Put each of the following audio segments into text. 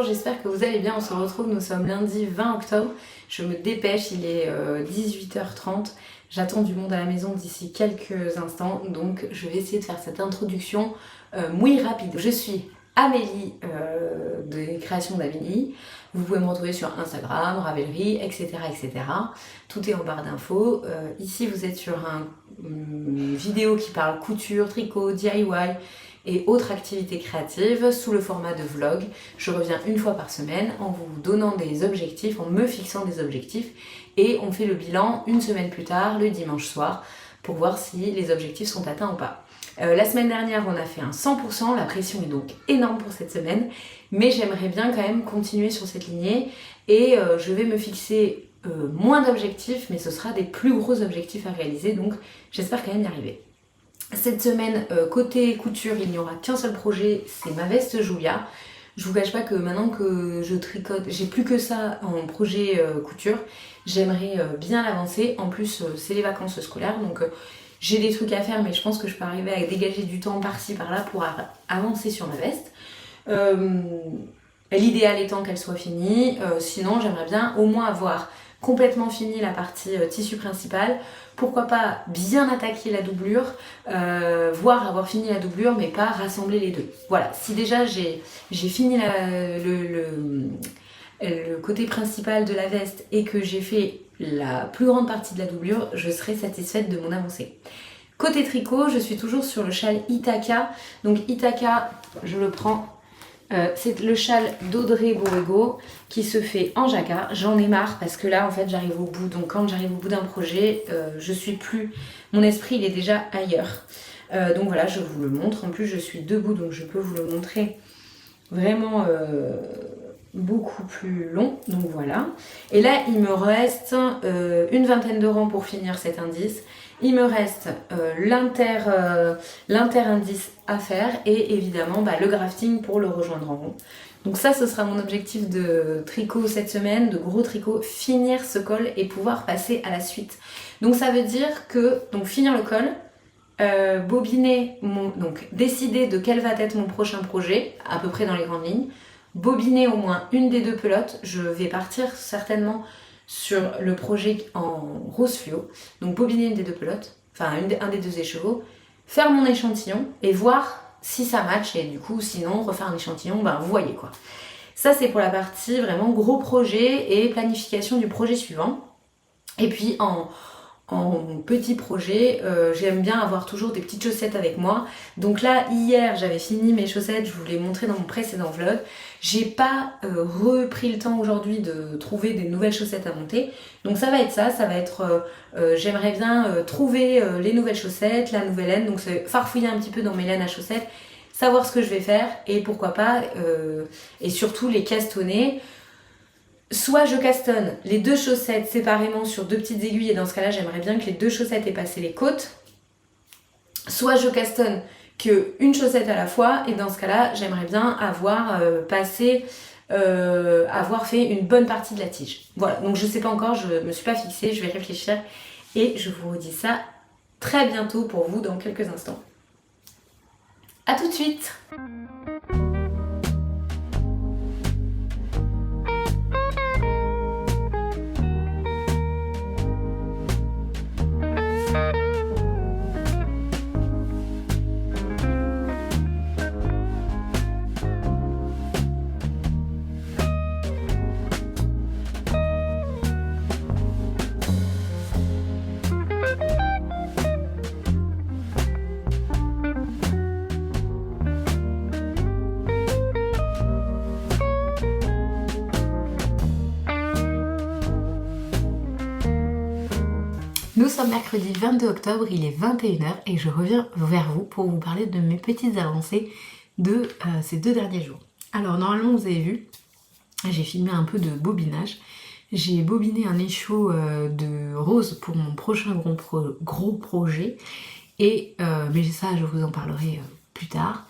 j'espère que vous allez bien, on se retrouve, nous sommes lundi 20 octobre, je me dépêche, il est 18h30, j'attends du monde à la maison d'ici quelques instants, donc je vais essayer de faire cette introduction muy rapide. Je suis Amélie des créations d'Amélie, vous pouvez me retrouver sur Instagram, Ravelry, etc. etc. Tout est en barre d'infos. Ici vous êtes sur une vidéo qui parle couture, tricot, DIY et autres activités créatives sous le format de vlog. Je reviens une fois par semaine en vous donnant des objectifs, en me fixant des objectifs et on fait le bilan une semaine plus tard, le dimanche soir, pour voir si les objectifs sont atteints ou pas. La semaine dernière, on a fait un 100%, la pression est donc énorme pour cette semaine, mais j'aimerais bien quand même continuer sur cette lignée et je vais me fixer moins d'objectifs, mais ce sera des plus gros objectifs à réaliser, donc j'espère quand même y arriver. Cette semaine, côté couture, il n'y aura qu'un seul projet, c'est ma veste Julia. Je vous cache pas que maintenant que je tricote, j'ai plus que ça en projet couture, j'aimerais bien l'avancer. En plus, c'est les vacances scolaires, donc j'ai des trucs à faire, mais je pense que je peux arriver à dégager du temps par-ci par-là pour avancer sur ma veste. L'idéal étant qu'elle soit finie, sinon j'aimerais bien au moins avoir complètement fini la partie tissu principal, pourquoi pas bien attaquer la doublure, voire avoir fini la doublure mais pas rassembler les deux. Voilà, si déjà j'ai fini le côté principal de la veste et que j'ai fait la plus grande partie de la doublure, je serai satisfaite de mon avancée. Côté tricot, je suis toujours sur le châle Itaka, donc Itaka, je le prends. C'est le châle d'Audrey Borrego qui se fait en jacquard. J'en ai marre parce que là en fait j'arrive au bout. Donc quand j'arrive au bout d'un projet, je suis plus... Mon esprit il est déjà ailleurs. Donc voilà, je vous le montre. En plus je suis debout donc je peux vous le montrer vraiment beaucoup plus long. Donc voilà. Et là il me reste une vingtaine de rangs pour finir cet indice. Il me reste l'inter-indice à faire et évidemment le grafting pour le rejoindre en rond. Donc ça, ce sera mon objectif de tricot cette semaine, de gros tricot, finir ce col et pouvoir passer à la suite. Donc ça veut dire que, finir le col, bobiner, donc décider de quel va être mon prochain projet, à peu près dans les grandes lignes, bobiner au moins une des deux pelotes, je vais partir certainement sur le projet en rose fluo, donc bobiner une des deux pelotes, enfin un des deux écheveaux, faire mon échantillon et voir si ça match et du coup sinon refaire un échantillon, vous voyez quoi. Ça c'est pour la partie vraiment gros projet et planification du projet suivant. Et puis en petit projet, j'aime bien avoir toujours des petites chaussettes avec moi. Donc là, hier, j'avais fini mes chaussettes, je vous l'ai montré dans mon précédent vlog. J'ai pas repris le temps aujourd'hui de trouver des nouvelles chaussettes à monter. Donc ça va être ça va être... j'aimerais bien trouver les nouvelles chaussettes, la nouvelle laine. Donc c'est farfouiller un petit peu dans mes laines à chaussettes, savoir ce que je vais faire et pourquoi pas, et surtout les castonner. Soit je castonne les deux chaussettes séparément sur deux petites aiguilles et dans ce cas là j'aimerais bien que les deux chaussettes aient passé les côtes. Soit je castonne qu'une chaussette à la fois et dans ce cas là j'aimerais bien avoir avoir fait une bonne partie de la tige. Voilà, donc je sais pas encore, je me suis pas fixée, je vais réfléchir et je vous redis ça très bientôt pour vous dans quelques instants. A tout de suite. Nous sommes mercredi 22 octobre, il est 21h et je reviens vers vous pour vous parler de mes petites avancées de ces 2 derniers jours. Alors normalement vous avez vu, j'ai filmé un peu de bobinage. J'ai bobiné un écheveau de rose pour mon prochain gros projet et mais ça je vous en parlerai plus tard.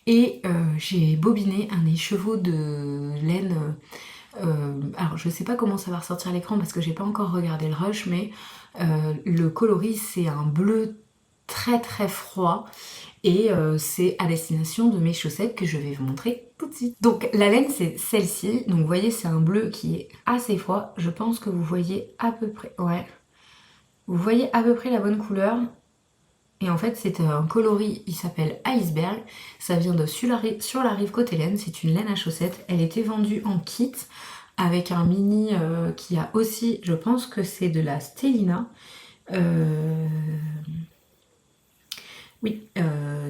Et j'ai bobiné un écheveau de laine. Alors je sais pas comment ça va ressortir à l'écran parce que j'ai pas encore regardé le rush, mais le coloris c'est un bleu très très froid. Et c'est à destination de mes chaussettes que je vais vous montrer tout de suite. Donc la laine c'est celle-ci, donc vous voyez c'est un bleu qui est assez froid, je pense que vous voyez à peu près, ouais, vous voyez à peu près la bonne couleur. Et en fait c'est un coloris, il s'appelle Iceberg, ça vient de Sur la rive côté laine, c'est une laine à chaussettes, elle était vendue en kit avec un mini qui a aussi, je pense que c'est de la Stellina. Oui,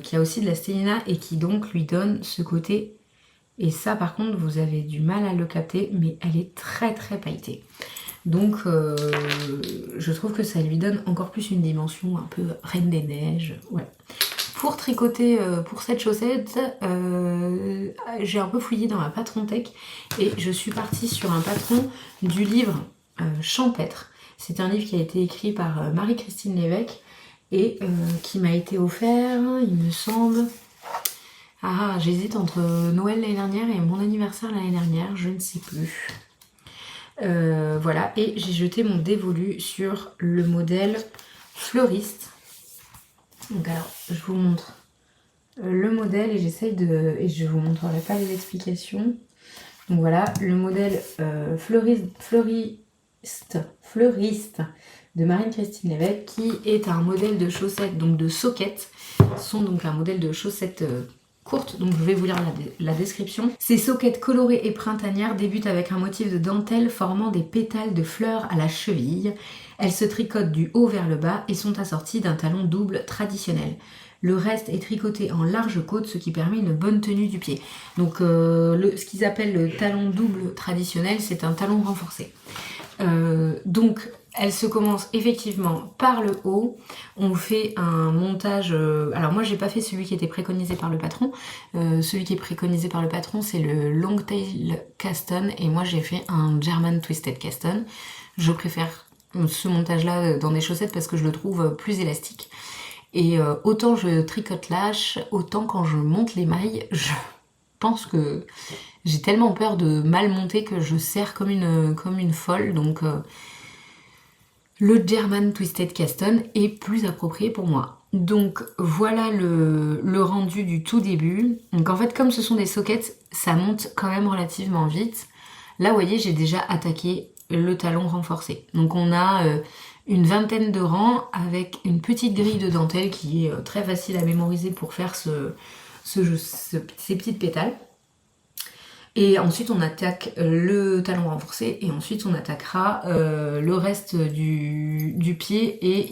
qui a aussi de la Stellina et qui donc lui donne ce côté. Et ça par contre vous avez du mal à le capter, mais elle est très très pailletée. Donc je trouve que ça lui donne encore plus une dimension un peu Reine des Neiges. Ouais. Pour tricoter pour cette chaussette, j'ai un peu fouillé dans ma patron tech et je suis partie sur un patron du livre Champêtre. C'est un livre qui a été écrit par Marie-Christine Lévesque et qui m'a été offert, il me semble. Ah, j'hésite entre Noël l'année dernière et mon anniversaire l'année dernière, je ne sais plus. Voilà, et j'ai jeté mon dévolu sur le modèle fleuriste. Donc alors, je vous montre le modèle et j'essaye de... Et je vous montrerai pas les explications. Donc voilà, le modèle fleuriste de Marie-Christine Lévesque, qui est un modèle de chaussettes, donc de soquettes. Ce sont donc un modèle de chaussettes courtes, donc je vais vous lire la description. Ces soquettes colorées et printanières débutent avec un motif de dentelle formant des pétales de fleurs à la cheville. Elles se tricotent du haut vers le bas et sont assorties d'un talon double traditionnel. Le reste est tricoté en large côte, ce qui permet une bonne tenue du pied. Donc ce qu'ils appellent le talon double traditionnel, c'est un talon renforcé. Donc elle se commence effectivement par le haut, on fait un montage, alors moi j'ai pas fait celui qui était préconisé par le patron, celui qui est préconisé par le patron c'est le long tail caston et moi j'ai fait un German twisted caston. Je préfère ce montage là dans des chaussettes parce que je le trouve plus élastique et autant je tricote lâche, autant quand je monte les mailles, je pense que j'ai tellement peur de mal monter que je serre comme une folle, donc le German Twisted Caston est plus approprié pour moi. Donc voilà le rendu du tout début. Donc en fait comme ce sont des sockets, ça monte quand même relativement vite. Là vous voyez j'ai déjà attaqué le talon renforcé. Donc on a une vingtaine de rangs avec une petite grille de dentelle qui est très facile à mémoriser pour faire ces petites pétales. Et ensuite on attaque le talon renforcé et ensuite on attaquera le reste du pied et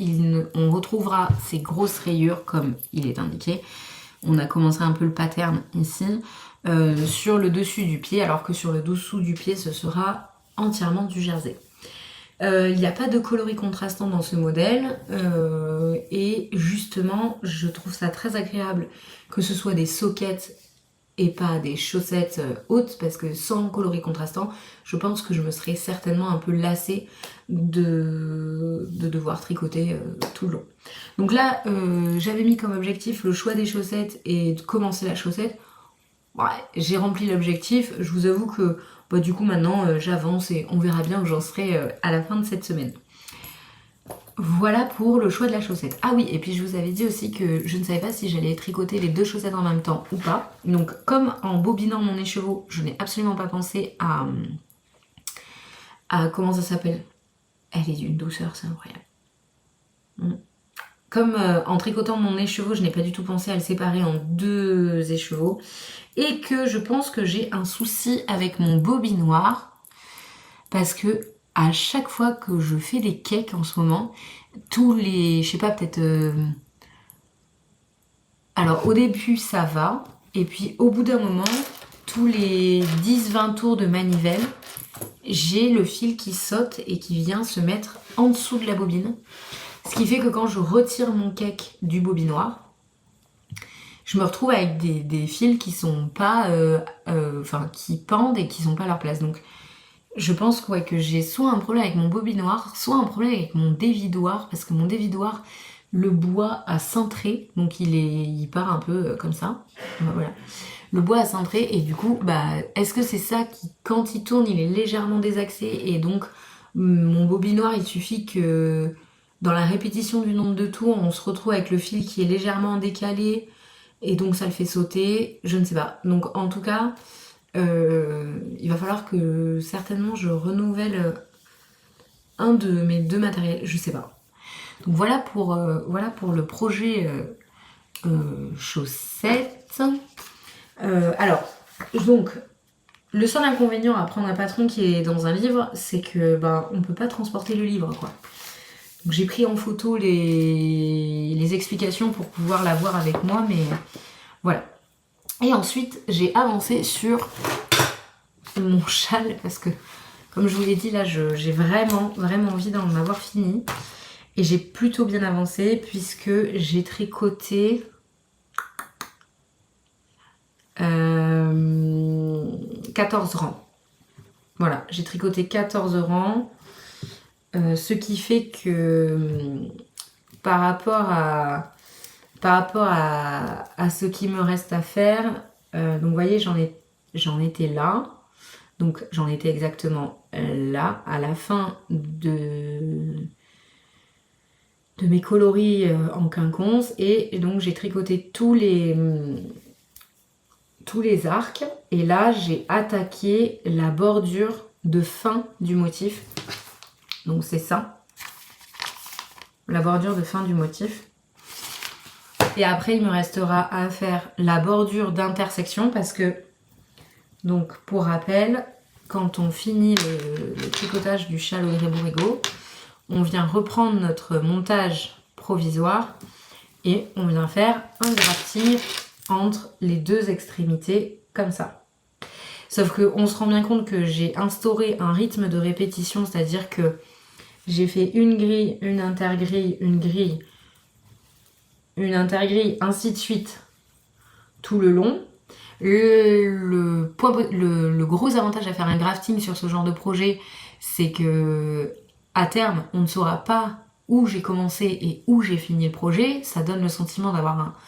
on retrouvera ces grosses rayures comme il est indiqué. On a commencé un peu le pattern ici sur le dessus du pied alors que sur le dessous du pied ce sera entièrement du jersey. Il n'y a pas de coloris contrastant dans ce modèle et justement je trouve ça très agréable que ce soit des sockets et pas des chaussettes hautes parce que sans coloris contrastant je pense que je me serais certainement un peu lassée de devoir tricoter tout le long. Donc là j'avais mis comme objectif le choix des chaussettes et de commencer la chaussette. Ouais, j'ai rempli l'objectif, je vous avoue que du coup maintenant j'avance et on verra bien où j'en serai à la fin de cette semaine. Voilà pour le choix de la chaussette. Ah oui, et puis je vous avais dit aussi que je ne savais pas si j'allais tricoter les deux chaussettes en même temps ou pas. Donc comme en bobinant mon écheveau, je n'ai absolument pas pensé à comment ça s'appelle. Elle est d'une douceur, c'est incroyable. Comme en tricotant mon écheveau, je n'ai pas du tout pensé à le séparer en deux écheveaux. Et que je pense que j'ai un souci avec mon bobinoir. Parce que à chaque fois que je fais des cakes en ce moment, tous les... je sais pas, peut-être... Alors au début ça va, et puis au bout d'un moment, tous les 10-20 tours de manivelle, j'ai le fil qui saute et qui vient se mettre en dessous de la bobine. Ce qui fait que quand je retire mon cake du bobinoir, je me retrouve avec des fils qui sont pas... qui pendent et qui sont pas à leur place. Donc je pense que j'ai soit un problème avec mon bobinoir, soit un problème avec mon dévidoir, parce que mon dévidoir, le bois a cintré, donc il part un peu comme ça. Voilà. Le bois a cintré et du coup, est-ce que c'est ça qui, quand il tourne, il est légèrement désaxé et donc mon bobinoir, il suffit que dans la répétition du nombre de tours, on se retrouve avec le fil qui est légèrement décalé et donc ça le fait sauter, je ne sais pas. Donc en tout cas, il va falloir que certainement je renouvelle un de mes 2 matériels, je sais pas. Donc voilà pour le projet chaussettes. Alors, donc, le seul inconvénient à prendre un patron qui est dans un livre, c'est que on peut pas transporter le livre, quoi. Donc j'ai pris en photo les explications pour pouvoir l'avoir avec moi, mais voilà. Et ensuite, j'ai avancé sur mon châle, parce que, comme je vous l'ai dit, là, j'ai vraiment envie d'en avoir fini. Et j'ai plutôt bien avancé, puisque j'ai tricoté 14 rangs. Voilà, j'ai tricoté 14 rangs. Ce qui fait que par rapport à ce qui me reste à faire, donc vous voyez, j'en étais là. Donc j'en étais exactement là, à la fin de mes coloris en quinconce. Et donc j'ai tricoté tous les arcs. Et là, j'ai attaqué la bordure de fin du motif. Donc c'est ça, la bordure de fin du motif. Et après, il me restera à faire la bordure d'intersection parce que, donc pour rappel, quand on finit le tricotage du châle au gréborigo, on vient reprendre notre montage provisoire et on vient faire un grafting entre les 2 extrémités comme ça. Sauf qu'on se rend bien compte que j'ai instauré un rythme de répétition, c'est-à-dire que j'ai fait une grille, une intergrille, une grille, une intergrille, ainsi de suite, tout le long. Le gros avantage à faire un grafting sur ce genre de projet, c'est que à terme, on ne saura pas où j'ai commencé et où j'ai fini le projet. Ça donne le sentiment d'avoir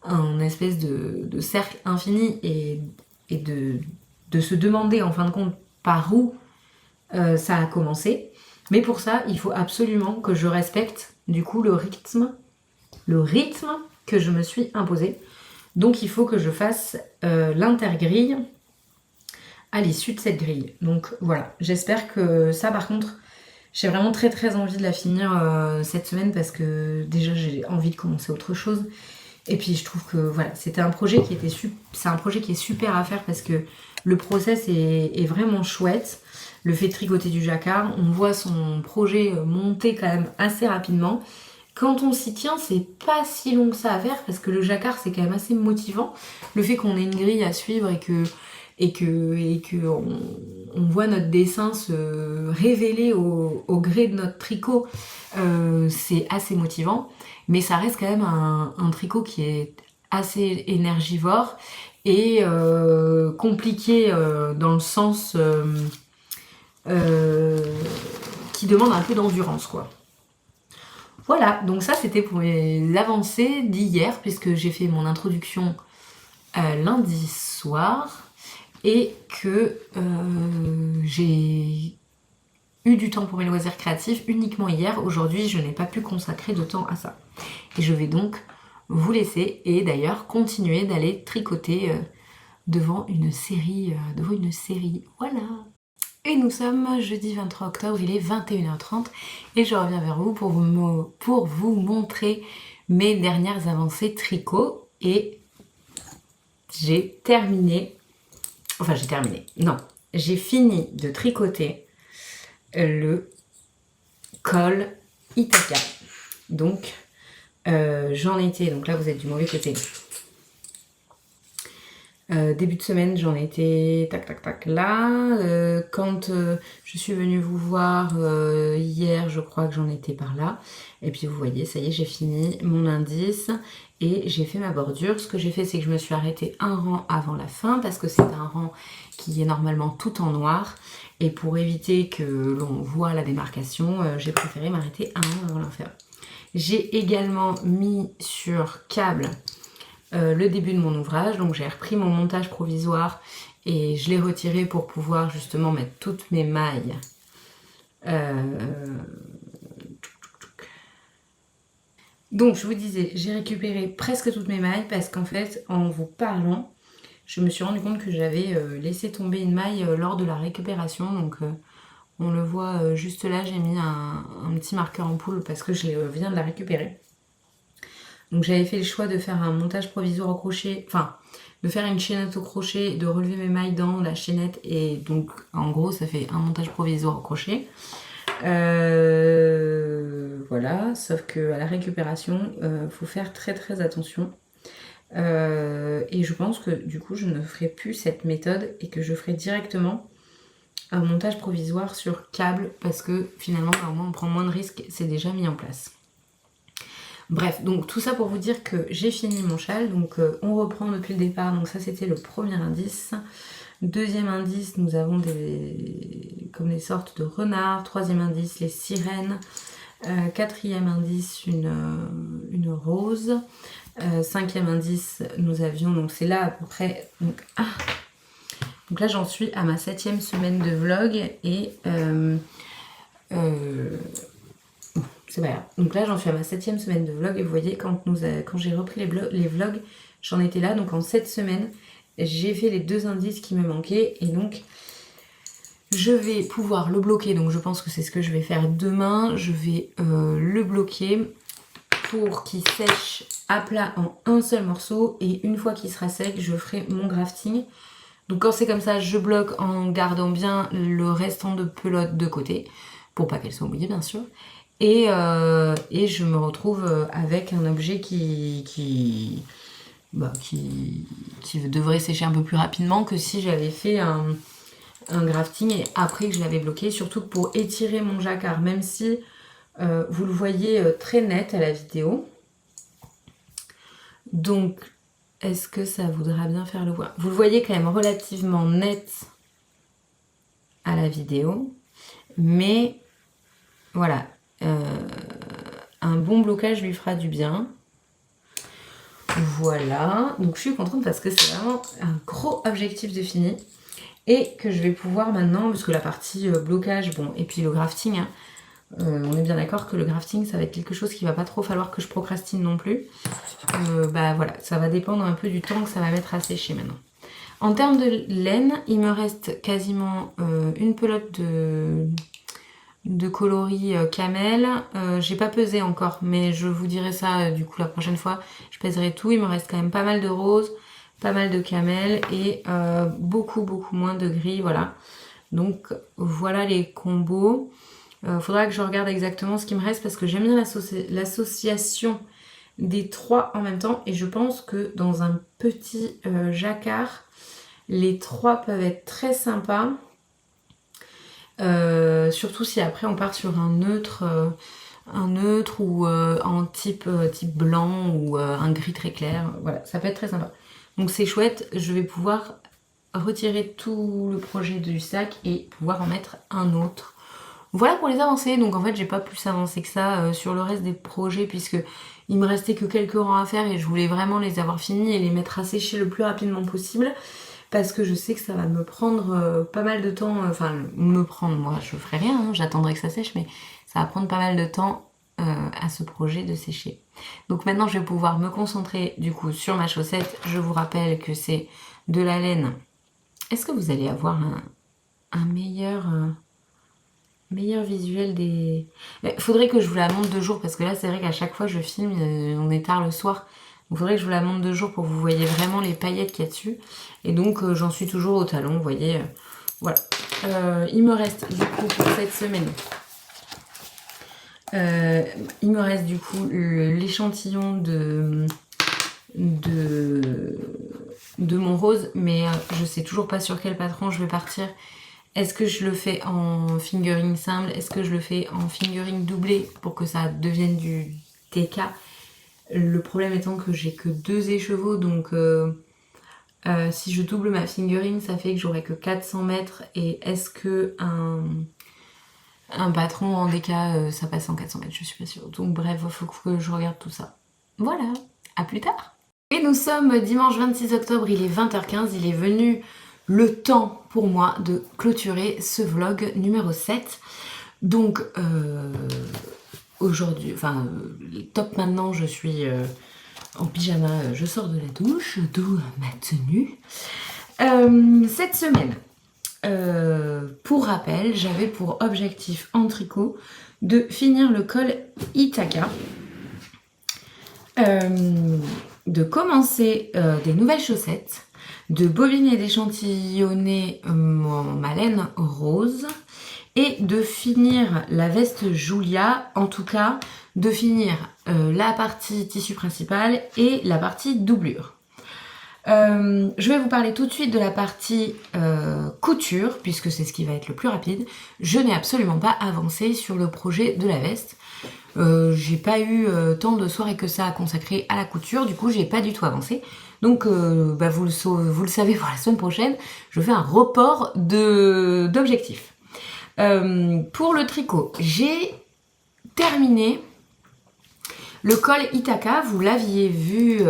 un espèce de cercle infini et de se demander en fin de compte par où ça a commencé. Mais pour ça, il faut absolument que je respecte du coup le rythme que je me suis imposé. Donc il faut que je fasse l'intergrille à l'issue de cette grille. Donc voilà, j'espère que ça, par contre, j'ai vraiment très envie de la finir cette semaine parce que déjà j'ai envie de commencer autre chose. Et puis je trouve que voilà, c'est un projet qui est super à faire parce que le process est vraiment chouette. Le fait de tricoter du jacquard, on voit son projet monter quand même assez rapidement. Quand on s'y tient, c'est pas si long que ça à faire parce que le jacquard c'est quand même assez motivant. Le fait qu'on ait une grille à suivre et que on voit notre dessin se révéler au gré de notre tricot, c'est assez motivant. Mais ça reste quand même un tricot qui est assez énergivore et compliqué dans le sens qui demande un peu d'endurance, quoi. Voilà, donc ça c'était pour les avancées d'hier, puisque j'ai fait mon introduction lundi soir et que j'ai eu du temps pour mes loisirs créatifs uniquement hier. Aujourd'hui, je n'ai pas pu consacrer de temps à ça. Et je vais donc vous laisser et d'ailleurs continuer d'aller tricoter devant une série. Voilà. Et nous sommes jeudi 23 octobre, il est 21h30 et je reviens vers vous pour vous montrer mes dernières avancées tricot. Et j'ai fini de tricoter le col Ithaca. Donc j'en étais, donc là vous êtes du mauvais côté. Début de semaine, j'en étais là. Quand je suis venue vous voir hier, je crois que j'en étais par là. Et puis vous voyez, ça y est, j'ai fini mon indice et j'ai fait ma bordure. Ce que j'ai fait, c'est que je me suis arrêtée un rang avant la fin parce que c'est un rang qui est normalement tout en noir. Et pour éviter que l'on voit la démarcation, j'ai préféré m'arrêter un rang avant la fin. J'ai également mis sur câble le début de mon ouvrage, donc j'ai repris mon montage provisoire et je l'ai retiré pour pouvoir justement mettre toutes mes mailles Donc je vous disais, j'ai récupéré presque toutes mes mailles parce qu'en fait, en vous parlant, je me suis rendu compte que j'avais laissé tomber une maille lors de la récupération. Donc on le voit juste là, j'ai mis un petit marqueur en poule parce que je viens de la récupérer. Donc j'avais fait le choix de faire un montage provisoire au crochet, enfin de faire une chaînette au crochet, de relever mes mailles dans la chaînette et donc en gros ça fait un montage provisoire au crochet. Voilà, sauf que à la récupération, faut faire très très attention. Et je pense que du coup je ne ferai plus cette méthode et que je ferai directement un montage provisoire sur câble parce que finalement au moins on prend moins de risques, c'est déjà mis en place. Bref, donc tout ça pour vous dire que j'ai fini mon châle, donc on reprend depuis le départ, donc ça c'était le premier indice. Deuxième indice, nous avons comme des sortes de renards. Troisième indice, les sirènes. Quatrième indice, une rose. Cinquième indice, nous avions, donc c'est là à peu près, donc là j'en suis à ma 7e semaine de vlog et c'est pas grave. Donc là j'en suis à ma 7e semaine de vlog et vous voyez quand j'ai repris les vlogs, j'en étais là, donc en 7 semaines, j'ai fait les 2 indices qui me manquaient et donc je vais pouvoir le bloquer, donc je pense que c'est ce que je vais faire demain. Je vais le bloquer pour qu'il sèche à plat en un seul morceau et une fois qu'il sera sec, je ferai mon grafting. Donc quand c'est comme ça, je bloque en gardant bien le restant de pelote de côté, pour pas qu'elle soit mouillée bien sûr. Et je me retrouve avec un objet qui devrait sécher un peu plus rapidement que si j'avais fait un grafting et après que je l'avais bloqué, surtout que pour étirer mon jacquard, même si vous le voyez très net à la vidéo. Donc, est-ce que ça voudra bien faire le voir? Vous le voyez quand même relativement net à la vidéo, mais voilà, un bon blocage lui fera du bien. Voilà, donc je suis contente parce que c'est vraiment un gros objectif de fini et que je vais pouvoir maintenant, parce que la partie blocage, bon, et puis le grafting, hein, on est bien d'accord que le grafting ça va être quelque chose qui va pas trop falloir que je procrastine non plus. Bah voilà, ça va dépendre un peu du temps que ça va mettre à sécher maintenant. En termes de laine, il me reste quasiment une pelote de coloris camel. J'ai pas pesé encore, mais je vous dirai ça du coup la prochaine fois. Je pèserai tout. Il me reste quand même pas mal de rose, pas mal de camel et beaucoup moins de gris. Voilà. Donc voilà les combos. Faudra que je regarde exactement ce qui me reste parce que j'aime bien l'association des 3 en même temps et je pense que dans un petit jacquard, les 3 peuvent être très sympas. Surtout si après on part sur un neutre ou en type blanc ou un gris très clair. Voilà, ça peut être très sympa. Donc c'est chouette, je vais pouvoir retirer tout le projet du sac et pouvoir en mettre un autre. Voilà pour les avancées, donc en fait j'ai pas plus avancé que ça sur le reste des projets puisque il me restait que quelques rangs à faire et je voulais vraiment les avoir finis et les mettre à sécher le plus rapidement possible parce que je sais que ça va me prendre pas mal de temps, moi je ferai rien, hein, j'attendrai que ça sèche mais ça va prendre pas mal de temps à ce projet de sécher. Donc maintenant je vais pouvoir me concentrer du coup sur ma chaussette, je vous rappelle que c'est de la laine. Est-ce que vous allez avoir un meilleur visuel des... Faudrait que je vous la montre 2 jours parce que là c'est vrai qu'à chaque fois je filme, on est tard le soir. Donc faudrait que je vous la montre 2 jours pour que vous voyez vraiment les paillettes qu'il y a dessus. Et donc j'en suis toujours au talon, vous voyez. Voilà. Il me reste du coup pour cette semaine. Il me reste du coup l'échantillon de mon rose. Mais je sais toujours pas sur quel patron je vais partir. Est-ce que je le fais en fingering simple? Est-ce que je le fais en fingering doublé pour que ça devienne du TK? Le problème étant que j'ai que 2 écheveaux, donc si je double ma fingering, ça fait que j'aurai que 400 mètres. Et est-ce que un patron en DK, ça passe en 400 mètres? Je suis pas sûre. Donc bref, il faut que je regarde tout ça. Voilà, à plus tard. Et nous sommes dimanche 26 octobre, il est 20h15, il est venu le temps pour moi de clôturer ce vlog numéro 7. Donc aujourd'hui, enfin, top maintenant, je suis en pyjama, je sors de la douche, d'où ma tenue. Cette semaine, pour rappel, j'avais pour objectif en tricot de finir le col Itaka, de commencer des nouvelles chaussettes, de bobiner et d'échantillonner ma laine rose et de finir la veste Julia, en tout cas de finir la partie tissu principal et la partie doublure. Je vais vous parler tout de suite de la partie couture, puisque c'est ce qui va être le plus rapide. Je n'ai absolument pas avancé sur le projet de la veste. J'ai pas eu tant de soirées que ça à consacrer à la couture, du coup j'ai pas du tout avancé. Donc vous le savez, pour la semaine prochaine, je fais un report d'objectifs. Pour le tricot, j'ai terminé le col Itaka. Vous l'aviez vu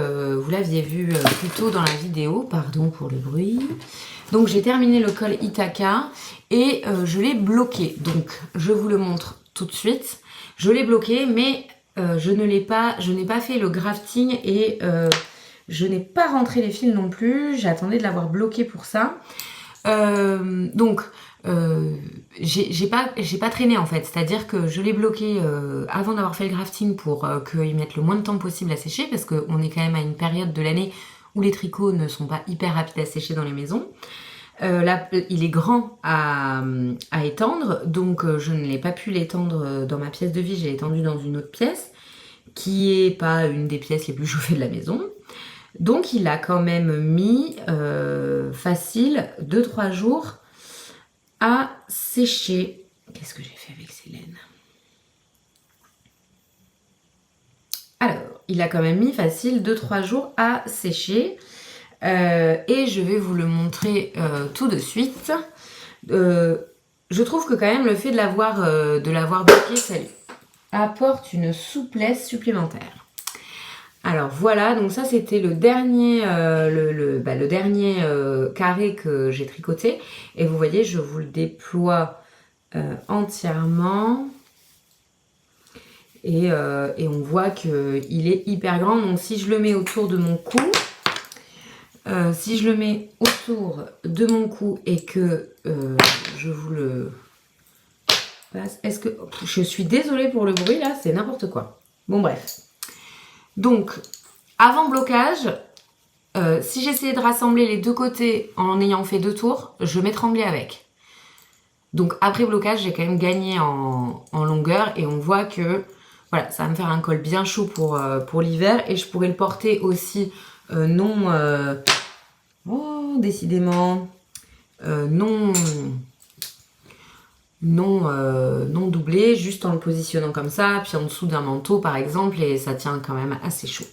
plus tôt dans la vidéo, pardon pour le bruit. Donc j'ai terminé le col Itaka et je l'ai bloqué. Donc je vous le montre tout de suite. Je l'ai bloqué, mais je n'ai pas fait le grafting et je n'ai pas rentré les fils non plus. J'attendais de l'avoir bloqué pour ça. J'ai pas traîné en fait, c'est-à-dire que je l'ai bloqué avant d'avoir fait le grafting pour qu'il mette le moins de temps possible à sécher, parce qu'on est quand même à une période de l'année où les tricots ne sont pas hyper rapides à sécher dans les maisons. Là, il est grand à étendre, donc je ne l'ai pas pu l'étendre dans ma pièce de vie, j'ai étendu dans une autre pièce, qui est pas une des pièces les plus chauffées de la maison. Donc il a quand même mis facile 2-3 jours à sécher. Qu'est-ce que j'ai fait avec ces laines? Alors, il a quand même mis facile 2-3 jours à sécher. Et je vais vous le montrer tout de suite. Je trouve que quand même le fait de l'avoir bloqué, ça lui apporte une souplesse supplémentaire. Alors voilà, donc ça c'était le dernier, le dernier carré que j'ai tricoté. Et vous voyez, je vous le déploie entièrement. Et on voit qu'il est hyper grand. Donc si je le mets autour de mon cou, et que je vous le passe, est-ce que... Je suis désolée pour le bruit là, c'est n'importe quoi. Bon bref. Donc, avant blocage, si j'essayais de rassembler les deux côtés en ayant fait 2 tours, je m'étranglais avec. Donc après blocage, j'ai quand même gagné en longueur et on voit que voilà, ça va me faire un col bien chaud pour l'hiver et je pourrais le porter aussi décidément non doublé, juste en le positionnant comme ça, puis en dessous d'un manteau par exemple, et ça tient quand même assez chaud.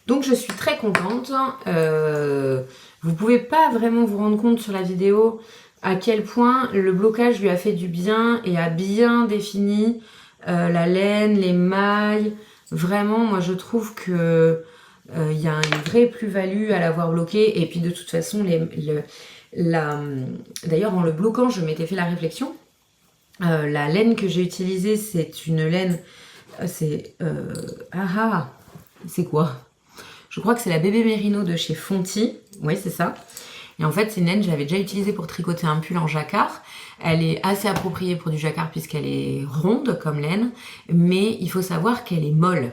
Donc je suis très contente. Vous pouvez pas vraiment vous rendre compte sur la vidéo à quel point le blocage lui a fait du bien et a bien défini la laine, les mailles. Vraiment, moi je trouve que y a une vraie plus-value à l'avoir bloqué. Et puis de toute façon, d'ailleurs en le bloquant, je m'étais fait la réflexion. La laine que j'ai utilisée, c'est une laine... c'est quoi? Je crois que c'est la bébé Merino de chez Fonty. Oui, c'est ça. Et en fait, c'est une laine que j'avais déjà utilisée pour tricoter un pull en jacquard. Elle est assez appropriée pour du jacquard puisqu'elle est ronde comme laine, mais il faut savoir qu'elle est molle.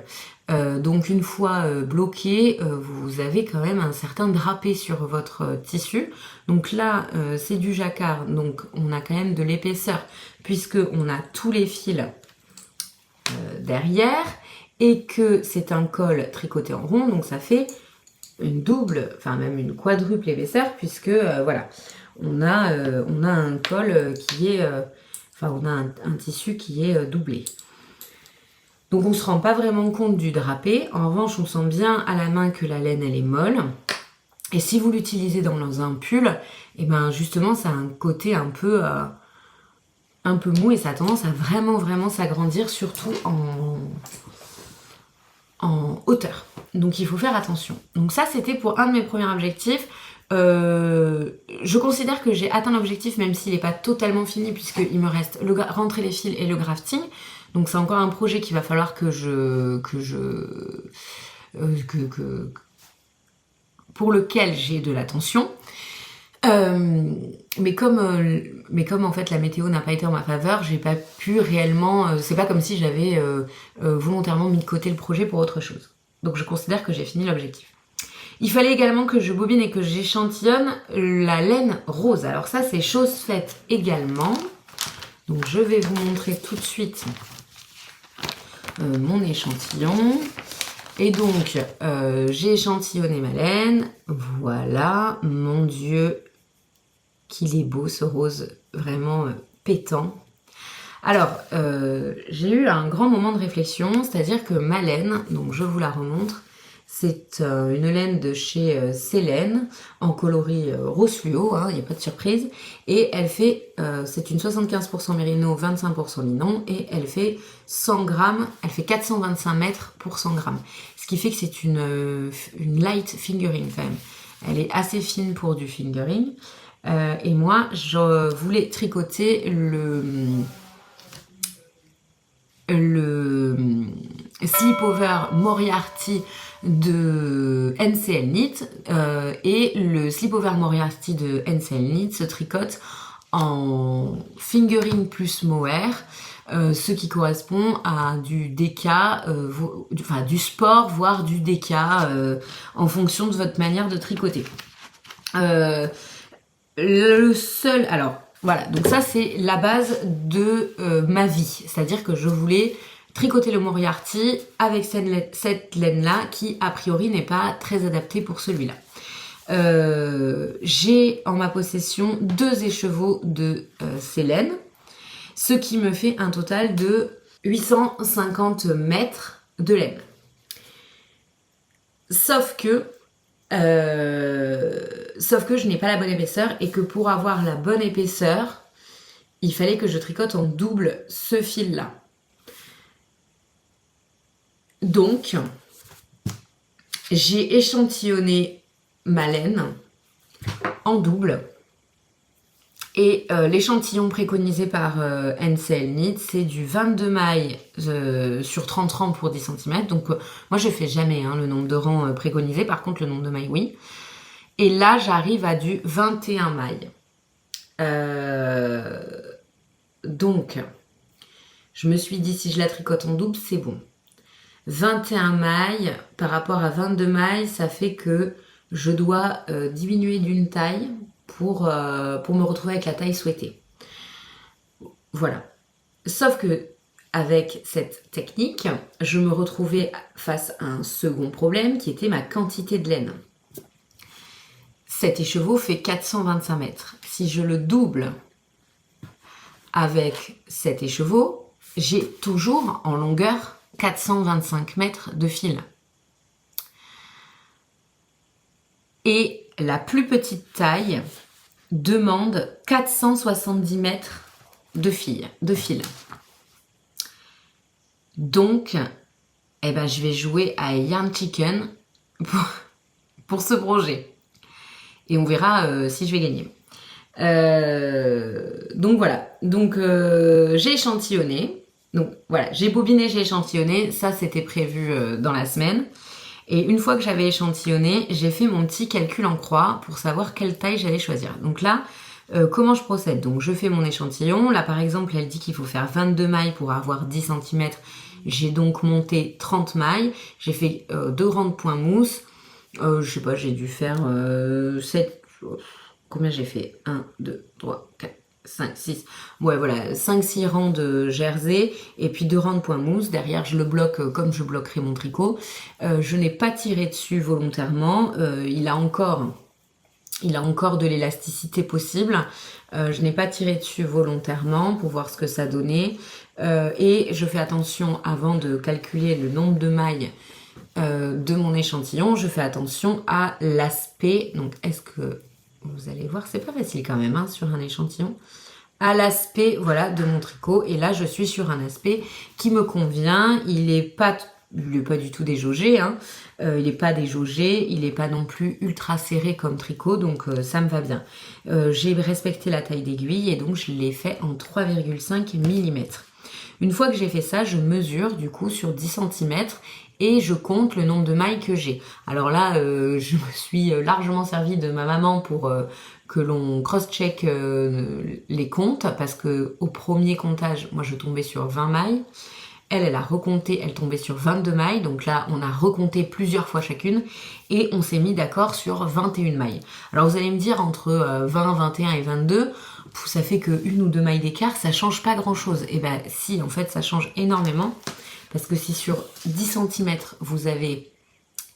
Donc une fois bloquée, vous avez quand même un certain drapé sur votre tissu. Donc là, c'est du jacquard, donc on a quand même de l'épaisseur puisqu'on a tous les fils derrière et que c'est un col tricoté en rond, donc ça fait une double, enfin même une quadruple épaisseur puisque voilà, on a un col qui est, on a un tissu qui est doublé. Donc on ne se rend pas vraiment compte du drapé. En revanche, on sent bien à la main que la laine elle est molle. Et si vous l'utilisez dans un pull, et ben justement ça a un côté un peu mou et ça a tendance à vraiment s'agrandir, surtout en hauteur. Donc il faut faire attention. Donc ça c'était pour un de mes premiers objectifs. Je considère que j'ai atteint l'objectif même s'il n'est pas totalement fini puisqu'il me reste rentrer les fils et le grafting. Donc c'est encore un projet qu'il va falloir pour lequel j'ai de l'attention. Mais comme en fait la météo n'a pas été en ma faveur, j'ai pas pu réellement. C'est pas comme si j'avais volontairement mis de côté le projet pour autre chose. Donc je considère que j'ai fini l'objectif. Il fallait également que je bobine et que j'échantillonne la laine rose. Alors ça c'est chose faite également. Donc je vais vous montrer tout de suite mon échantillon. Et donc j'ai échantillonné ma laine. Voilà, mon Dieu, qu'il est beau ce rose, vraiment pétant. Alors, j'ai eu un grand moment de réflexion, c'est-à-dire que ma laine, donc je vous la remontre, c'est une laine de chez Célène, en coloris rose fluo, il n'y a pas de surprise, et elle fait, c'est une 75% mérino, 25% linon, et elle fait 100 grammes, elle fait 425 mètres pour 100 grammes, ce qui fait que c'est une light fingering quand même. Elle est assez fine pour du fingering. Et moi, je voulais tricoter le Slipover Moriarty de NCL Knit et le Slipover Moriarty de NCL Knit se tricote en fingering plus mohair, ce qui correspond à du DK, enfin du sport voire du DK en fonction de votre manière de tricoter. Alors voilà, donc ça c'est la base de ma vie, c'est-à-dire que je voulais tricoter le Moriarty avec cette laine-là qui a priori n'est pas très adaptée pour celui-là. J'ai en ma possession 2 écheveaux de Célène, ce qui me fait un total de 850 mètres de laine. Sauf que je n'ai pas la bonne épaisseur et que pour avoir la bonne épaisseur, il fallait que je tricote en double ce fil-là. Donc, j'ai échantillonné ma laine en double et l'échantillon préconisé par NCL Knit, c'est du 22 mailles sur 30 rangs pour 10 cm. Donc moi je fais jamais le nombre de rangs préconisé, par contre le nombre de mailles oui. Et là j'arrive à du 21 mailles. Donc je me suis dit si je la tricote en double c'est bon. 21 mailles par rapport à 22 mailles, ça fait que je dois diminuer d'une taille pour me retrouver avec la taille souhaitée. Voilà. Sauf que avec cette technique, je me retrouvais face à un second problème qui était ma quantité de laine. Cet écheveau fait 425 mètres. Si je le double avec cet écheveau, j'ai toujours en longueur 425 mètres de fil. Et la plus petite taille demande 470 mètres de fil. Donc, je vais jouer à Yarn Chicken pour ce projet. Et on verra si je vais gagner. Donc voilà. Donc j'ai échantillonné. Donc voilà, j'ai bobiné, j'ai échantillonné. Ça, c'était prévu dans la semaine. Et une fois que j'avais échantillonné, j'ai fait mon petit calcul en croix pour savoir quelle taille j'allais choisir. Donc là, comment je procède? Donc je fais mon échantillon. Là par exemple, elle dit qu'il faut faire 22 mailles pour avoir 10 cm. J'ai donc monté 30 mailles. J'ai fait 2 rangs de point mousse. Je sais pas, j'ai dû faire 7... Combien j'ai fait? 1, 2, 3, 4, 5, 6. Ouais, voilà, 5-6 rangs de jersey et puis 2 rangs de point mousse. Derrière, je le bloque comme je bloquerai mon tricot. Je n'ai pas tiré dessus volontairement. Il a encore de l'élasticité possible. Je n'ai pas tiré dessus volontairement pour voir ce que ça donnait. Et je fais attention avant de calculer le nombre de mailles de mon échantillon. Je fais attention à l'aspect. Donc, est-ce que vous allez voir, c'est pas facile quand même sur un échantillon. À l'aspect, voilà, de mon tricot. Et là, je suis sur un aspect qui me convient. Il est pas du tout déjaugé. Il n'est pas déjaugé. Il n'est pas non plus ultra serré comme tricot. Donc, ça me va bien. J'ai respecté la taille d'aiguille et donc je l'ai fait en 3,5 mm. Une fois que j'ai fait ça, je mesure du coup sur 10 cm et je compte le nombre de mailles que j'ai. Alors là, je me suis largement servi de ma maman pour que l'on cross-check les comptes, parce que au premier comptage, moi je tombais sur 20 mailles. Elle a recompté, elle tombait sur 22 mailles, donc là on a recompté plusieurs fois chacune et on s'est mis d'accord sur 21 mailles. Alors vous allez me dire entre 20, 21 et 22, ça fait que une ou deux mailles d'écart, ça change pas grand chose. Et ben si, en fait ça change énormément, parce que si sur 10 cm vous avez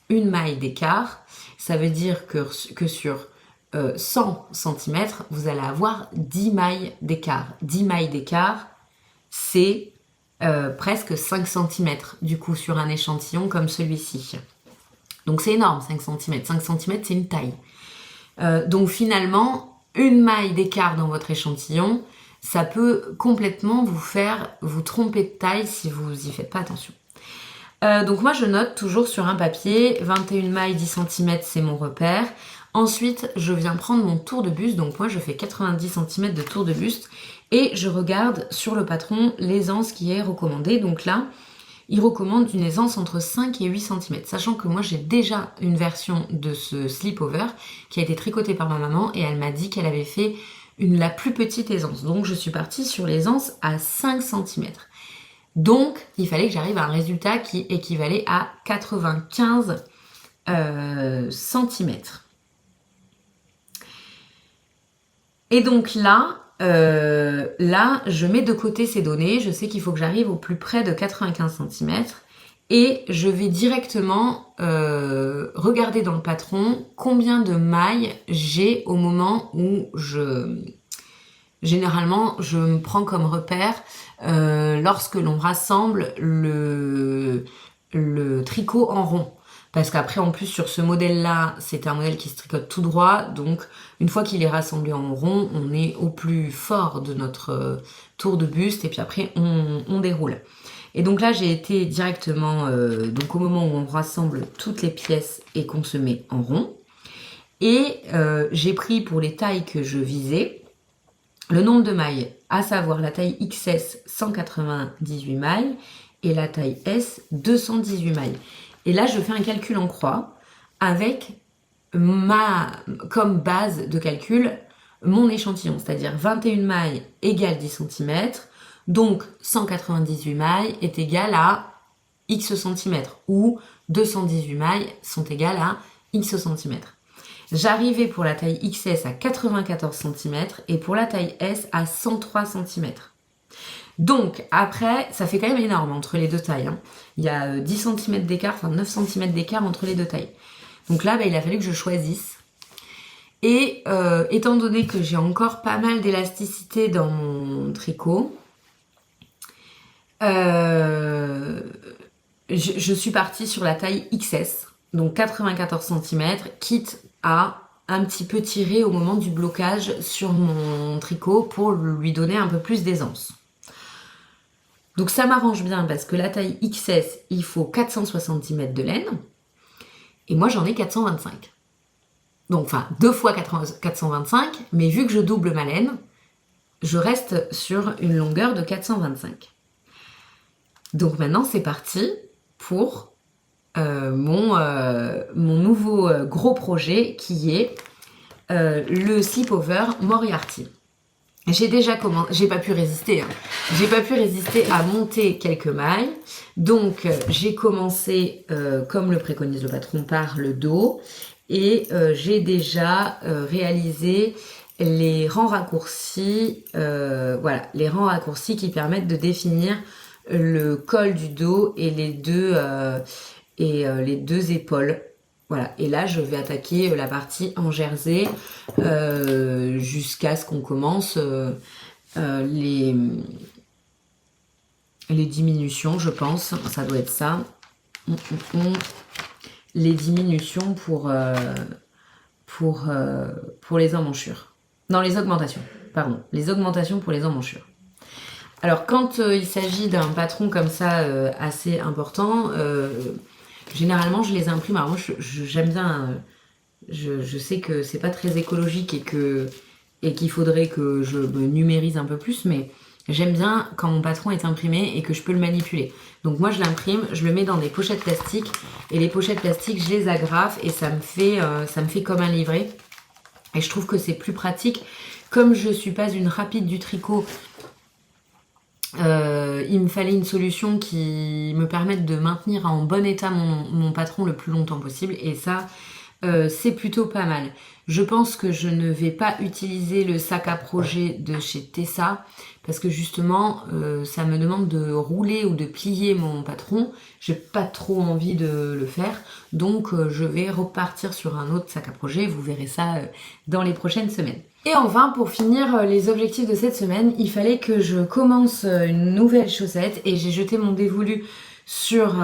une maille d'écart, ça veut dire que sur 100 cm vous allez avoir 10 mailles d'écart. 10 mailles d'écart, c'est presque 5 cm du coup sur un échantillon comme celui-ci. Donc c'est énorme, 5 cm. 5 cm c'est une taille. Donc finalement, une maille d'écart dans votre échantillon, ça peut complètement vous tromper de taille si vous y faites pas attention. Donc moi je note toujours sur un papier, 21 mailles 10 cm c'est mon repère. Ensuite je viens prendre mon tour de buste, donc moi je fais 90 cm de tour de buste et je regarde sur le patron l'aisance qui est recommandée. Donc là, il recommande une aisance entre 5 et 8 cm, sachant que moi j'ai déjà une version de ce slip-over qui a été tricotée par ma maman et elle m'a dit qu'elle avait fait la plus petite aisance. Donc je suis partie sur l'aisance à 5 cm. Donc il fallait que j'arrive à un résultat qui équivalait à 95 cm. Et donc là, je mets de côté ces données, je sais qu'il faut que j'arrive au plus près de 95 cm et je vais directement regarder dans le patron combien de mailles j'ai au moment où généralement je me prends comme repère lorsque l'on rassemble le tricot en rond. Parce qu'après, en plus, sur ce modèle-là, c'est un modèle qui se tricote tout droit. Donc, une fois qu'il est rassemblé en rond, on est au plus fort de notre tour de buste. Et puis après, on déroule. Et donc là, j'ai été directement, donc au moment où on rassemble toutes les pièces et qu'on se met en rond. Et j'ai pris pour les tailles que je visais, le nombre de mailles, à savoir la taille XS, 198 mailles, et la taille S, 218 mailles. Et là, je fais un calcul en croix avec comme base de calcul mon échantillon, c'est-à-dire 21 mailles égale 10 cm, donc 198 mailles est égal à X cm, ou 218 mailles sont égales à X cm. J'arrivais pour la taille XS à 94 cm et pour la taille S à 103 cm. Donc après, ça fait quand même énorme entre les deux tailles. Hein. Il y a 10 cm d'écart, enfin 9 cm d'écart entre les deux tailles. Donc là, il a fallu que je choisisse. Et étant donné que j'ai encore pas mal d'élasticité dans mon tricot, je suis partie sur la taille XS, donc 94 cm, quitte à un petit peu tirer au moment du blocage sur mon tricot pour lui donner un peu plus d'aisance. Donc ça m'arrange bien parce que la taille XS, il faut 460 cm de laine. Et moi, j'en ai 425. Donc, enfin, 2 fois 425. Mais vu que je double ma laine, je reste sur une longueur de 425. Donc maintenant, c'est parti pour mon nouveau gros projet qui est le slip-over Moriarty. J'ai pas pu résister. Hein. J'ai pas pu résister à monter quelques mailles. Donc, j'ai commencé, comme le préconise le patron, par le dos. Et j'ai déjà réalisé les rangs raccourcis. Voilà, les rangs raccourcis qui permettent de définir le col du dos et les deux épaules. Voilà, et là je vais attaquer la partie en jersey jusqu'à ce qu'on commence les diminutions, je pense, ça doit être ça. Les diminutions pour les emmanchures. Non, les augmentations, pardon, les augmentations pour les emmanchures. Alors quand il s'agit d'un patron comme ça assez important, généralement, je les imprime. Alors moi, j'aime bien. Je sais que c'est pas très écologique et qu'il faudrait que je me numérise un peu plus, mais J'aime bien quand mon patron est imprimé et que je peux le manipuler. Donc moi je l'imprime, je le mets dans des pochettes plastiques et les pochettes plastiques je les agrafe et ça me fait comme un livret. Et je trouve que c'est plus pratique. Comme je suis pas une rapide du tricot, il me fallait une solution qui me permette de maintenir en bon état mon patron le plus longtemps possible. Et ça, c'est plutôt pas mal. Je pense que je ne vais pas utiliser le sac à projet de chez Tessa parce que justement ça me demande de rouler ou de plier mon patron. J'ai pas trop envie de le faire, donc je vais repartir sur un autre sac à projet. Vous verrez ça dans les prochaines semaines. Et enfin, pour finir les objectifs de cette semaine, il fallait que je commence une nouvelle chaussette et j'ai jeté mon dévolu sur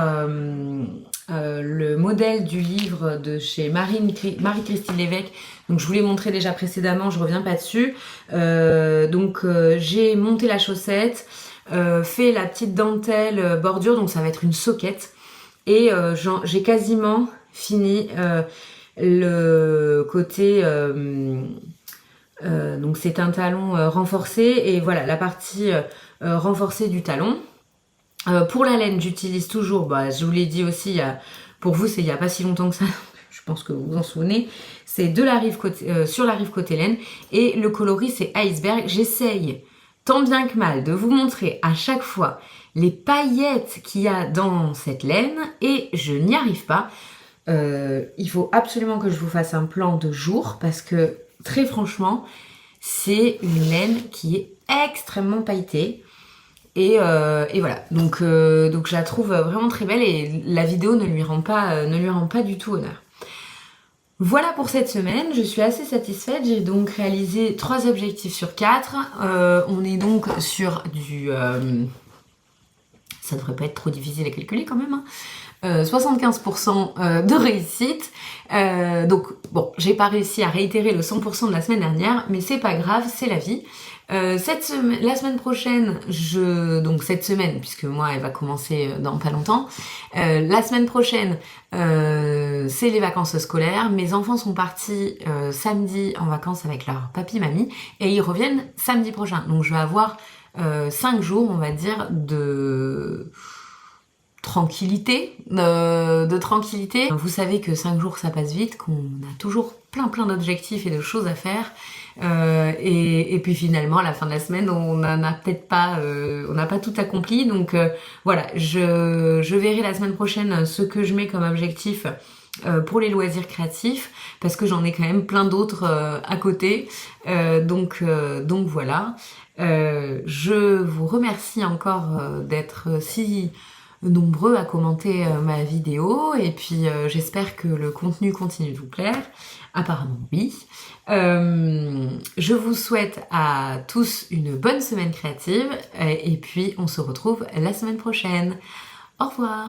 le modèle du livre de chez Marie-Christine Lévesque. Donc je vous l'ai montré déjà précédemment, je reviens pas dessus. J'ai monté la chaussette, fait la petite dentelle bordure, donc ça va être une soquette. Et j'ai quasiment fini le côté... donc c'est un talon renforcé et voilà la partie renforcée du talon. Pour la laine, j'utilise toujours, je vous l'ai dit aussi, pour vous c'est il n'y a pas si longtemps que ça, je pense que vous vous en souvenez, c'est sur la rive côté laine et le coloris c'est Iceberg. J'essaye tant bien que mal de vous montrer à chaque fois les paillettes qu'il y a dans cette laine et je n'y arrive pas. Il faut absolument que je vous fasse un plan de jour parce que très franchement c'est une laine qui est extrêmement pailletée. Et voilà, donc je la trouve vraiment très belle et la vidéo ne lui rend pas du tout honneur. Voilà pour cette semaine, je suis assez satisfaite, j'ai donc réalisé 3 objectifs sur 4. On est donc sur du... ça devrait pas être trop difficile à calculer quand même, hein. 75% de réussite. Donc bon, j'ai pas réussi à réitérer le 100% de la semaine dernière, mais c'est pas grave, c'est la vie. La semaine prochaine, donc cette semaine, puisque moi elle va commencer dans pas longtemps, la semaine prochaine c'est les vacances scolaires, mes enfants sont partis samedi en vacances avec leur papy-mamie et ils reviennent samedi prochain, donc je vais avoir 5 jours on va dire de tranquillité, Vous savez que 5 jours ça passe vite, qu'on a toujours plein d'objectifs et de choses à faire. Et puis finalement à la fin de la semaine on n'a pas tout accompli, donc voilà, je verrai la semaine prochaine ce que je mets comme objectif pour les loisirs créatifs parce que j'en ai quand même plein d'autres à côté, donc voilà. Je vous remercie encore d'être si nombreux à commenter ma vidéo et puis j'espère que le contenu continue de vous plaire. Apparemment oui. Je vous souhaite à tous une bonne semaine créative et puis on se retrouve la semaine prochaine. Au revoir.